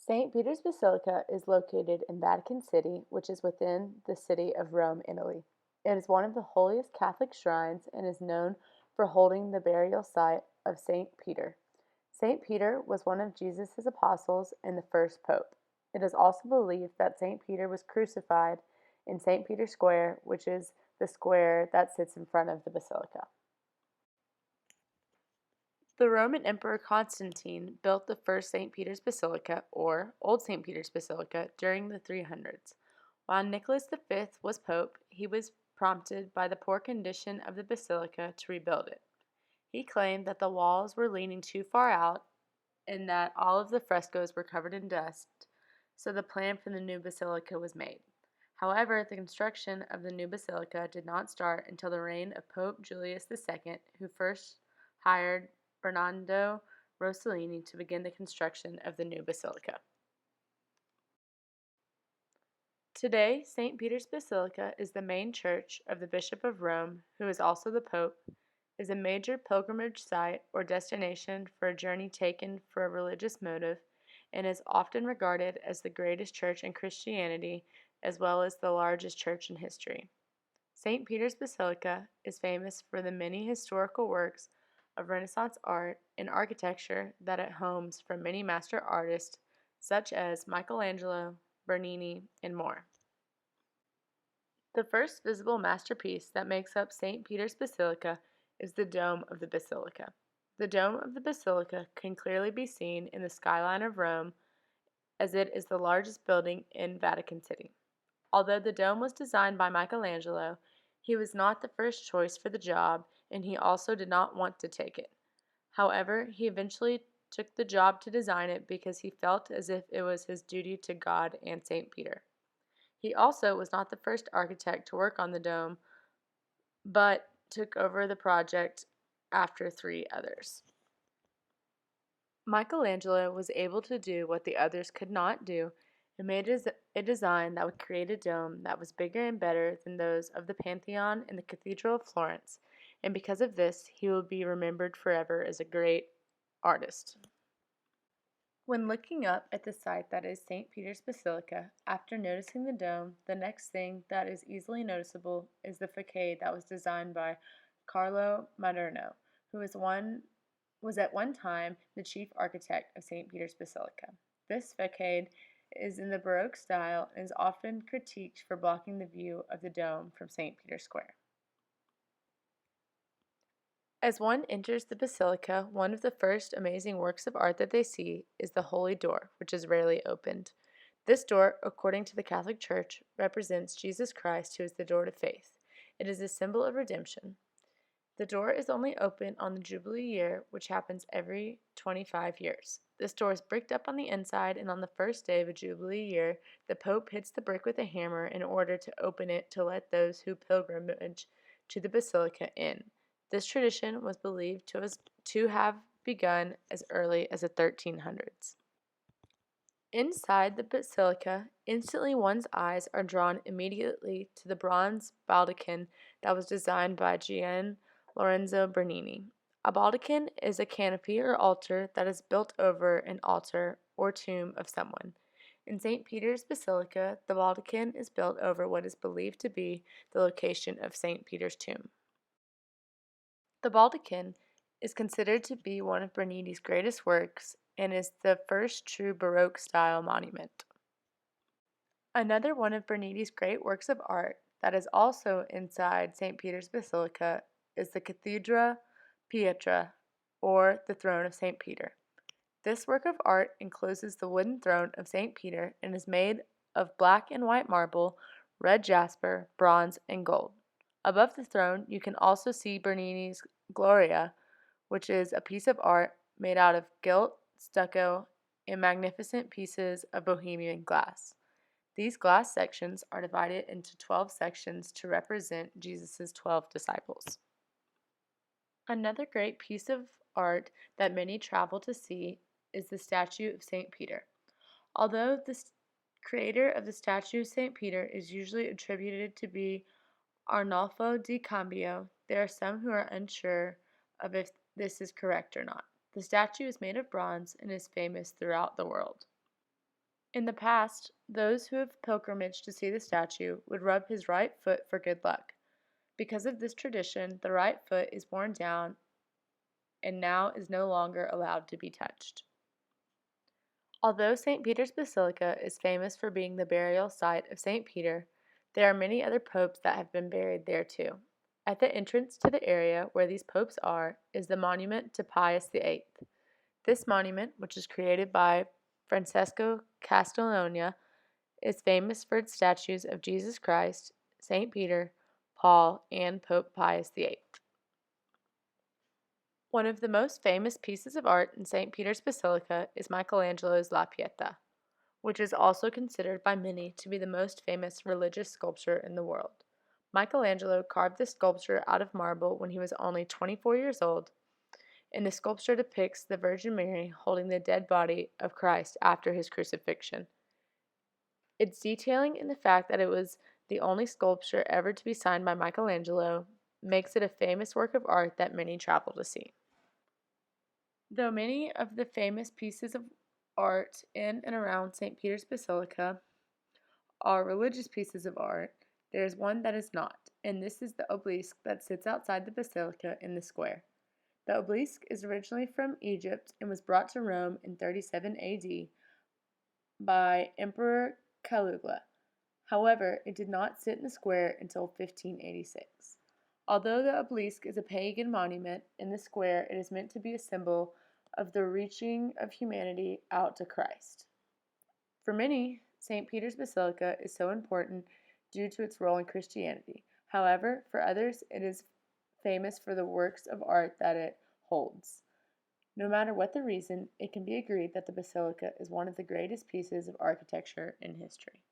St. Peter's Basilica is located in Vatican City, which is within the city of Rome, Italy. It is one of the holiest Catholic shrines and is known for holding the burial site of St. Peter. St. Peter was one of Jesus' apostles and the first pope. It is also believed that St. Peter was crucified in St. Peter's Square, which is the square that sits in front of the basilica. The Roman Emperor Constantine built the first St. Peter's Basilica, or Old St. Peter's Basilica, during the 300s. While Nicholas V was pope, he was prompted by the poor condition of the basilica to rebuild it. He claimed that the walls were leaning too far out and that all of the frescoes were covered in dust, so the plan for the new basilica was made. However, the construction of the new basilica did not start until the reign of Pope Julius II, who first hired Bernardo Rossellini to begin the construction of the new basilica. Today, St. Peter's Basilica is the main church of the Bishop of Rome, who is also the Pope, is a major pilgrimage site or destination for a journey taken for a religious motive, and is often regarded as the greatest church in Christianity as well as the largest church in history. St. Peter's Basilica is famous for the many historical works of Renaissance art and architecture that it homes from many master artists such as Michelangelo, Bernini, and more. The first visible masterpiece that makes up St. Peter's Basilica is the dome of the basilica. The dome of the basilica can clearly be seen in the skyline of Rome, as it is the largest building in Vatican City. Although the dome was designed by Michelangelo, he was not the first choice for the job, and he also did not want to take it. However, he eventually took the job to design it because he felt as if it was his duty to God and St. Peter. He also was not the first architect to work on the dome, but took over the project after three others. Michelangelo was able to do what the others could not do and made a design that would create a dome that was bigger and better than those of the Pantheon and the Cathedral of Florence, and because of this, he will be remembered forever as a great artist. When looking up at the site that is St. Peter's Basilica, after noticing the dome, the next thing that is easily noticeable is the facade that was designed by Carlo Maderno, who was at one time the chief architect of St. Peter's Basilica. This facade is in the Baroque style and is often critiqued for blocking the view of the dome from St. Peter's Square. As one enters the basilica, one of the first amazing works of art that they see is the Holy Door, which is rarely opened. This door, according to the Catholic Church, represents Jesus Christ, who is the door to faith. It is a symbol of redemption. The door is only open on the Jubilee year, which happens every 25 years. This door is bricked up on the inside, and on the first day of a Jubilee year, the Pope hits the brick with a hammer in order to open it to let those who pilgrimage to the basilica in. This tradition was believed to have begun as early as the 1300s. Inside the basilica, instantly one's eyes are drawn immediately to the bronze baldachin that was designed by Gian Lorenzo Bernini. A baldachin is a canopy or altar that is built over an altar or tomb of someone. In St. Peter's Basilica, the baldachin is built over what is believed to be the location of St. Peter's tomb. The baldachin is considered to be one of Bernini's greatest works and is the first true Baroque-style monument. Another one of Bernini's great works of art that is also inside St. Peter's Basilica is the Cathedra Pietra, or the Throne of St. Peter. This work of art encloses the wooden throne of St. Peter and is made of black and white marble, red jasper, bronze, and gold. Above the throne, you can also see Bernini's Gloria, which is a piece of art made out of gilt, stucco, and magnificent pieces of Bohemian glass. These glass sections are divided into 12 sections to represent Jesus' 12 disciples. Another great piece of art that many travel to see is the statue of St. Peter. Although the creator of the statue of St. Peter is usually attributed to be Arnolfo di Cambio, there are some who are unsure of if this is correct or not. The statue is made of bronze and is famous throughout the world. In the past, those who have pilgrimaged to see the statue would rub his right foot for good luck. Because of this tradition, the right foot is worn down and now is no longer allowed to be touched. Although St. Peter's Basilica is famous for being the burial site of St. Peter, there are many other popes that have been buried there too. At the entrance to the area where these popes are is the monument to Pius VIII. This monument, which is created by Francesco Castellonia, is famous for its statues of Jesus Christ, St. Peter, Paul, and Pope Pius VIII. One of the most famous pieces of art in St. Peter's Basilica is Michelangelo's La Pietà, which is also considered by many to be the most famous religious sculpture in the world. Michelangelo carved this sculpture out of marble when he was only 24 years old, and the sculpture depicts the Virgin Mary holding the dead body of Christ after his crucifixion. Its detailing and the fact that it was the only sculpture ever to be signed by Michelangelo makes it a famous work of art that many travel to see. Though many of the famous pieces of art in and around St. Peter's Basilica are religious pieces of art, there is one that is not, and this is the obelisk that sits outside the basilica in the square. The obelisk is originally from Egypt and was brought to Rome in 37 AD by Emperor Caligula. However, it did not sit in the square until 1586. Although the obelisk is a pagan monument, in the square it is meant to be a symbol of the reaching of humanity out to Christ. For many, St. Peter's Basilica is so important due to its role in Christianity. However, for others, it is famous for the works of art that it holds. No matter what the reason, it can be agreed that the basilica is one of the greatest pieces of architecture in history.